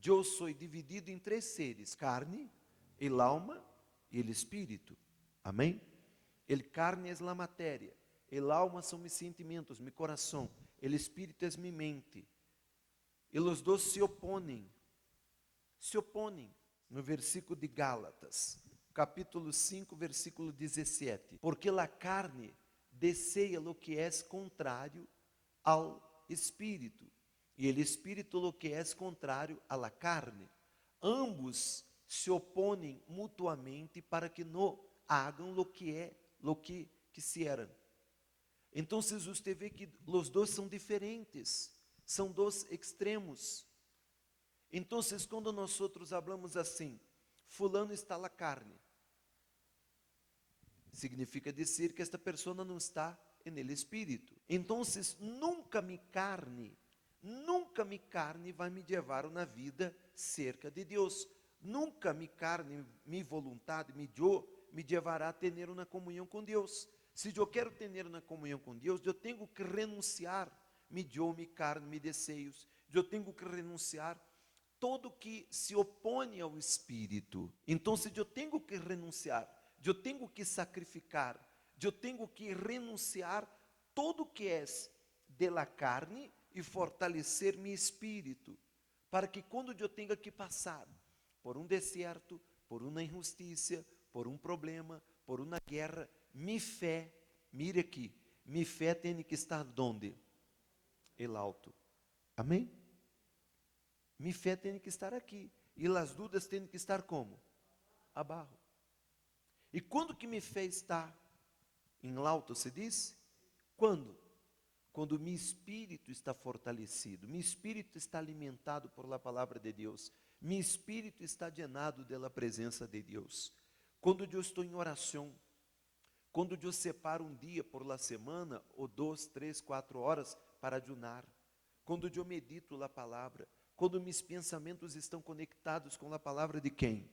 Eu sou dividido em três seres: carne, el alma e el espírito. Amém? El carne é a matéria, el alma são meus sentimentos, meu coração, el espírito é minha mente. E os dois se opõem. Se opõem. No versículo de Gálatas, capítulo 5, versículo 17. Porque a carne deseja lo que é contrário ao espírito, e el espírito lo que é contrário a la carne. Ambos se opõem mutuamente para que não hagam lo que quisieran. Então, você vê que os dois são diferentes, são dois extremos. Então, quando nós falamos assim, fulano está na carne, significa dizer que esta pessoa não está no espírito. Então, nunca minha carne vai me levar uma vida cerca de Deus. Nunca minha carne, minha vontade, meu eu, me levará a ter uma comunhão com Deus. Se eu quero ter uma comunhão com Deus, eu tenho que renunciar meu eu, minha carne, meus desejos. Eu tenho que renunciar todo que se opõe ao Espírito. Então, se eu tenho que renunciar, eu tenho que sacrificar, eu tenho que renunciar todo que é de la carne e fortalecer meu espírito, para que quando eu tenha que passar por um deserto, por uma injustiça, por um problema, por uma guerra, minha fé, mire aqui, minha fé tem que estar onde? El alto. Amém? Minha fé tem que estar aqui. E as dúvidas têm que estar como? Abaixo. E quando que minha fé está em alto, se diz? Quando? Quando meu espírito está fortalecido, meu espírito está alimentado por la palavra de Deus, meu espírito está llenado da presença de Deus. Quando eu estou em oração, quando eu separo um dia por la semana, ou 2, 3, 4 horas para ayunar, quando eu medito a palavra, quando meus pensamentos estão conectados com a palavra de quem?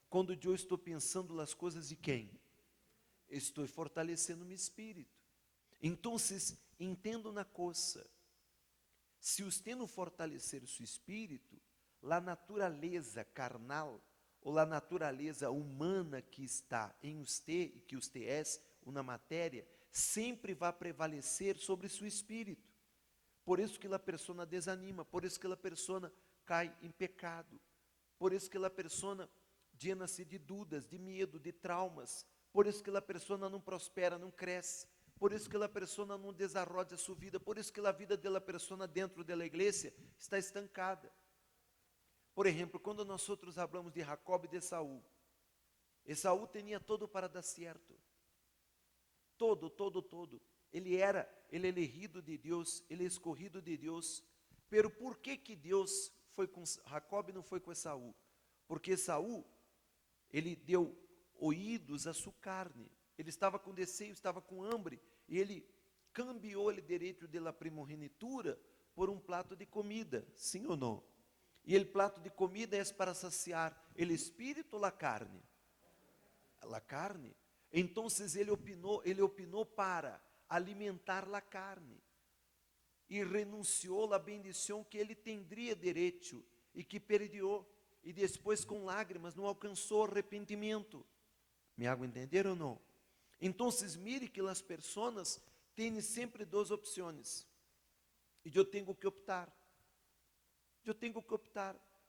Quando eu estou pensando as coisas de quem? Estou fortalecendo meu espírito. Então, entendo uma coisa: se você não fortalecer o seu espírito, a natureza carnal, ou a natureza humana que está em você, e que você é, uma matéria, sempre vai prevalecer sobre seu espírito. Por isso que a pessoa desanima, por isso que a pessoa cai em pecado, por isso que a pessoa llena-se de dúvidas, de medo, de traumas, por isso que a pessoa não prospera, não cresce, por isso que a pessoa não desarrolla sua vida, por isso que a vida da pessoa dentro da igreja está estancada. Por exemplo, quando nós falamos de Jacob e de Esaú, Esaú tinha todo para dar certo, todo. Ele era elegido de Deus, ele escorrido de Deus. Pero por que Deus foi com Jacob e não foi com Esaú? Porque Esaú, ele deu ouídos à sua carne. Ele estava com desejo, estava com hambre, e ele cambiou o direito da primogenitura por um prato de comida, sim ou não? E o prato de comida é para saciar o espírito ou a carne? A carne. Então ele opinou para alimentar a carne e renunciou à bendição que ele teria direito e que perdeu, e depois com lágrimas não alcançou arrependimento. Me hago entender ou não? Então, mire que as pessoas têm sempre duas opções, e eu tenho que optar.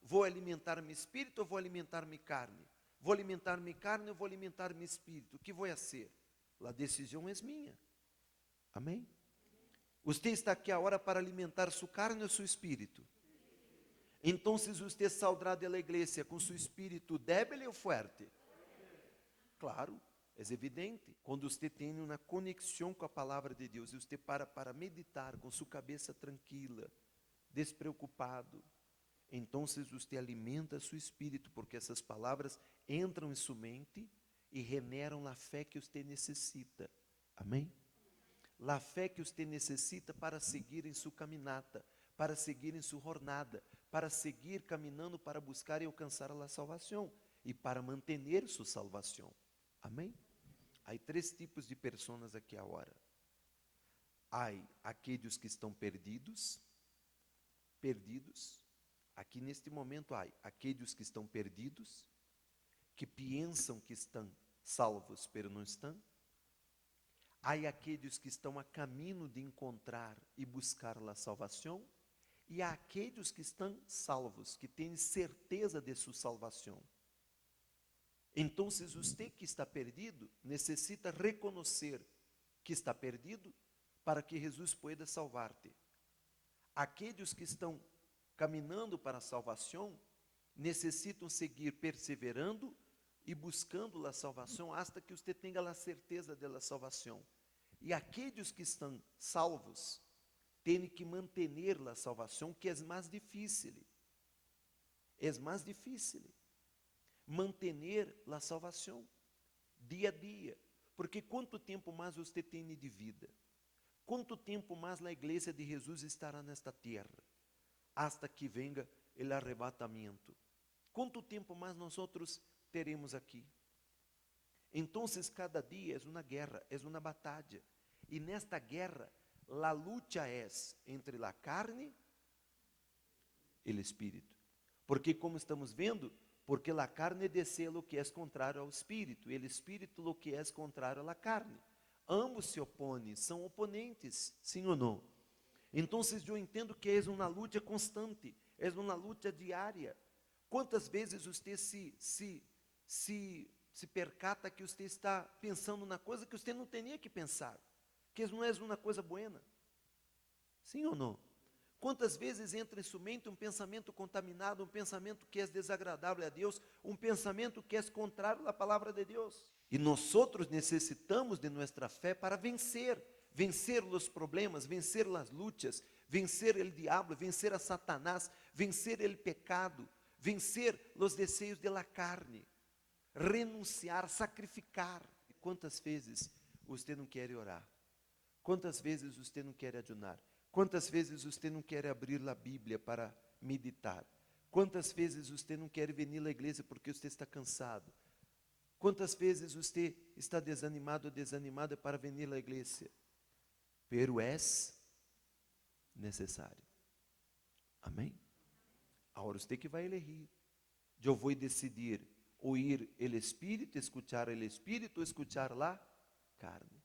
Vou alimentar meu espírito ou vou alimentar minha carne? Vou alimentar minha carne ou vou alimentar meu espírito? O que vou fazer? A decisão é minha. Amém? Você está aqui agora para alimentar sua carne ou seu espírito? Então, se você saldrá da igreja com seu espírito débil ou forte? Claro, é evidente. Quando você tem uma conexão com a palavra de Deus, e você para meditar com sua cabeça tranquila, despreocupado, então você alimenta seu espírito, porque essas palavras entram em sua mente e generam a fé que você necessita. Amém? A fé que você necessita para seguir em sua caminata, para seguir em sua jornada, para seguir caminhando para buscar e alcançar a salvação e para manter sua salvação. Amém? Há três tipos de pessoas aqui agora. Há aqueles que estão perdidos, aqui neste momento há aqueles que estão perdidos, que pensam que estão salvos, pero não estão. Há aqueles que estão a caminho de encontrar e buscar a salvação, e há aqueles que estão salvos, que têm certeza de sua salvação. Então, você que está perdido, necessita reconhecer que está perdido, para que Jesus pueda salvar-te. Aqueles que estão caminhando para a salvação, necessitam seguir perseverando e buscando a salvação, hasta que você tenha a certeza da salvação. E aqueles que estão salvos, têm que manter a salvação, que é mais difícil. É mais difícil manter a salvação dia a dia. Porque quanto tempo mais você tem de vida? Quanto tempo mais a igreja de Jesus estará nesta terra? Hasta que venga o arrebatamento. Quanto tempo mais nós teremos aqui? Então, cada dia é uma guerra, é uma batalha. E nesta guerra, a luta é entre a carne e o espírito. Porque, como estamos vendo, porque a carne desea o que é contrário ao espírito, e o espírito o que é contrário à carne. Ambos se opõem, são oponentes, sim ou não? Então, eu entendo que é uma luta constante, é uma luta diária. Quantas vezes você se percata que você está pensando na coisa que você não tinha que pensar, que não é uma coisa buena? Sim ou não? Quantas vezes entra em sua mente um pensamento contaminado, um pensamento que é desagradável a Deus, um pensamento que é contrário à palavra de Deus? E nós necessitamos de nossa fé para vencer os problemas, vencer as lutas, vencer o diabo, vencer a Satanás, vencer o pecado, vencer os desejos da carne, renunciar, sacrificar. Quantas vezes você não quer orar? Quantas vezes você não quer ayunar? Quantas vezes você não quer abrir a Bíblia para meditar? Quantas vezes você não quer vir à igreja porque você está cansado? Quantas vezes você está desanimado ou desanimada para vir à igreja? Pero é necessário. Amém? Agora você que vai elegir. Eu vou decidir ouvir o Espírito, escuchar o Espírito ou escuchar a carne.